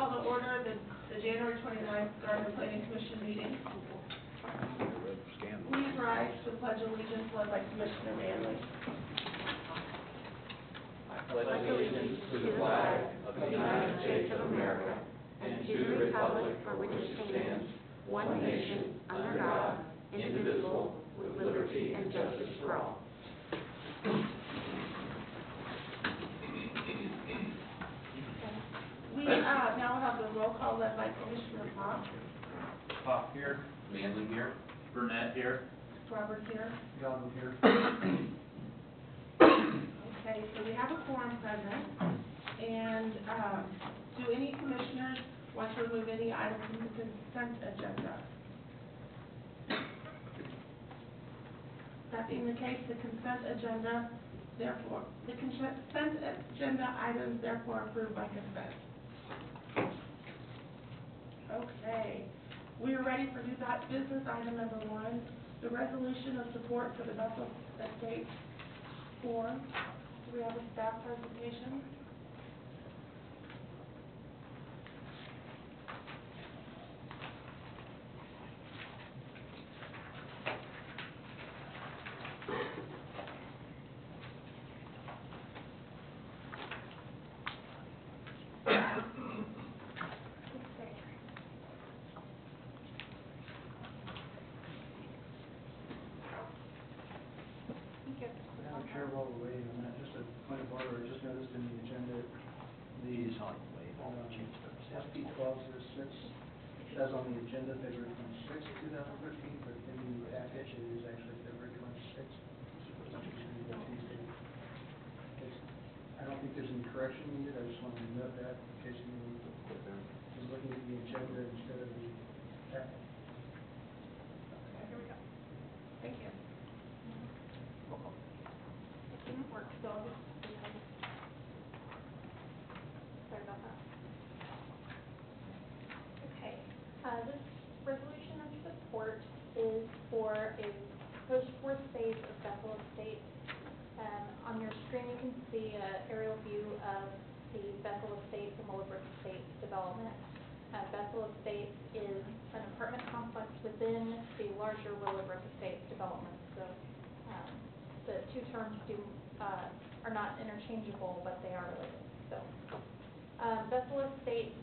call to order the January 29th Gardner Planning Commission meeting. Please rise to the Pledge of Allegiance led by Commissioner Manley. I pledge allegiance to the flag of the United States of America and to the republic for which it stands, one nation, under God, indivisible, with liberty and justice for all. We now have the roll call led by Commissioner Pop. Pop here. Manley here. Burnett here. Robert here. Young here. Okay, so we have a quorum present. And do any commissioners want to remove any item from the consent agenda? That being the case, the consent agenda items therefore approved by consent. Okay, we are ready for business item number 1, the resolution of support for the Bethel Estates Forum. Do we have a staff presentation? Madam Chair, while we're waiting on that, just a point of order, I just noticed in the agenda, the SP 1206 says on the agenda February 26, 2013, but in the package it is actually February 26th, which is a Tuesday. I don't think there's any correction needed, I just wanted to note that in case anyone is looking at the agenda instead of the package. Okay, here we go. Thank you. It didn't work, so I'll just sorry about that. Okay, this resolution of support is for a proposed fourth phase of Bethel Estates. On your screen, you can see an aerial view of the Bethel Estates and Willowbrook Estates development. Bethel Estates is an apartment complex within the larger Willowbrook Estates development. So the two terms are not interchangeable, but they are related. So Bethel Estates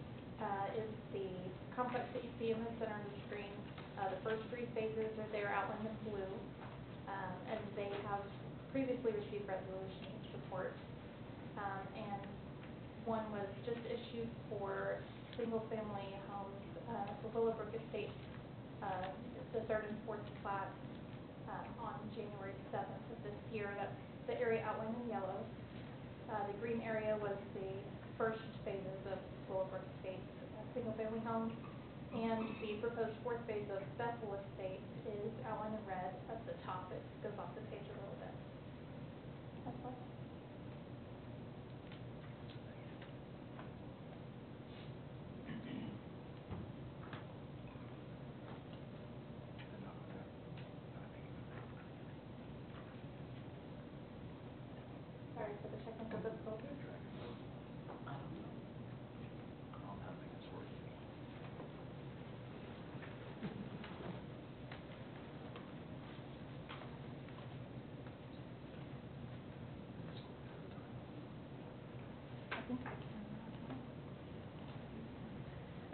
is the complex that you see in the center of the screen. The first 3 phases are there outlined in blue, and they have previously received resolution support, and one was just issued for single-family homes, the Willowbrook Estates, the 3rd and 4th plat on January 7th of this year. That's the area outlined in yellow. The green area was the first phases of Willowbrook Estates single-family homes, and the proposed 4th phase of Bethel Estates is outlined in red at the top. It goes off the page a little bit. That's all. Sorry for the technical difficulties.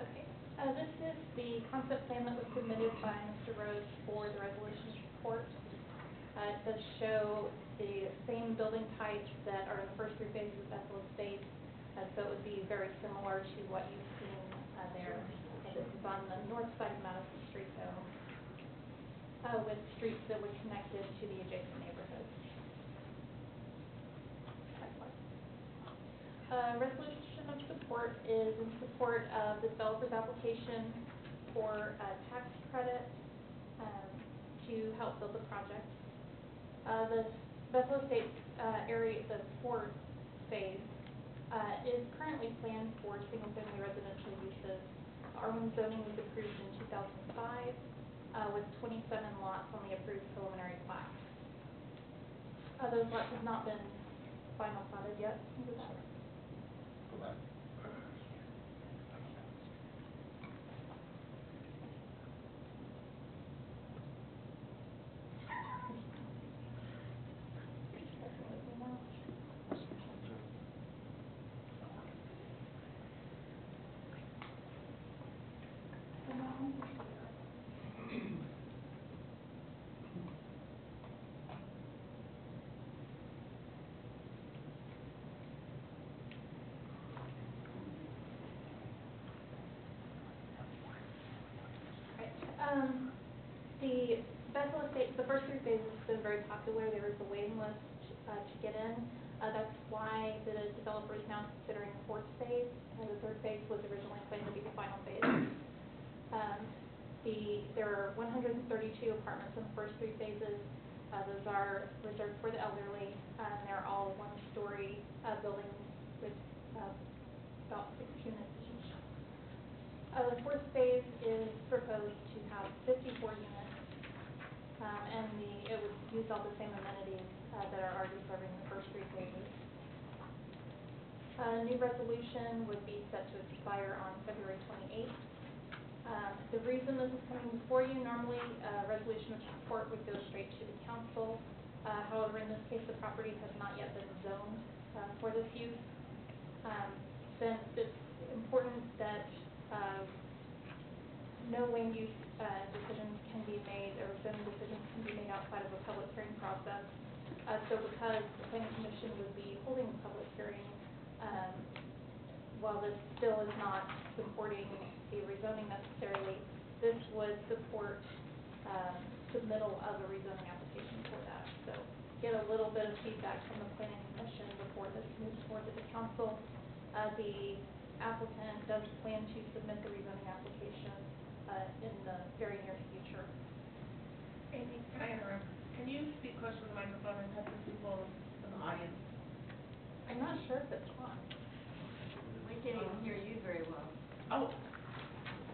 Okay, this is the concept plan that was submitted by Mr. Rose for the resolution support. It does show the same building types that are in the first 3 phases of Bethel Estates, so it would be very similar to what you've seen there. And this is on the north side of Madison Street, though, with streets that would connect it to the adjacent neighborhoods. Resolution of support is in support of the developer's application for a tax credit to help build the project. The Bethel Estates area, the 4th phase, is currently planned for single-family residential uses. R1 zoning was approved in 2005 with 27 lots on the approved preliminary plat. Those lots have not been final platted yet. The Bethel Estate, the first 3 phases have been very popular. There is a waiting list to get in. That's why the developer is now considering the 4th phase. The 3rd phase was originally planned to be the final phase. There are 132 apartments in the first 3 phases. Those are reserved for the elderly. They're all 1-story buildings with about 6 units each. The 4th phase is proposed to have 54 units, and it would use all the same amenities that are already serving the first 3 phases. A new resolution would be set to expire on February 28th. The reason this is coming before you, normally a resolution of support would go straight to the council. However, in this case, the property has not yet been zoned for this use. Since it's important that no land use decisions can be made, or zoning decisions can be made outside of a public hearing process. So because the planning commission would be holding a public hearing, while this still is not supporting the rezoning necessarily, this would support submittal of a rezoning application for that. So get a little bit of feedback from the planning commission before this moves forward to the council. The applicant does plan to submit the rezoning application in the very near future. Amy, can I interrupt? Can you speak close to the microphone and touch the people in the audience? I'm not sure if it's on. We can't even hear you very well. Oh,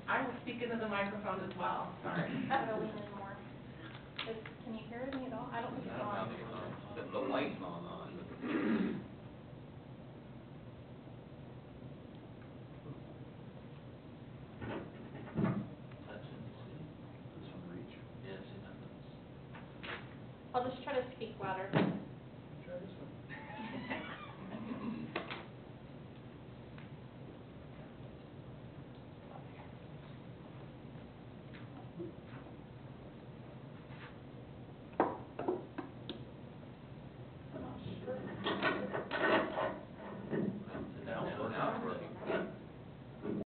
I will speak into the microphone as well, sorry. Gotta lean in more. Can you hear me at all? I don't think it's on. The light's not on. That's it, see? This one reach. Yeah, see that? I'll just try to speak louder. Try this one.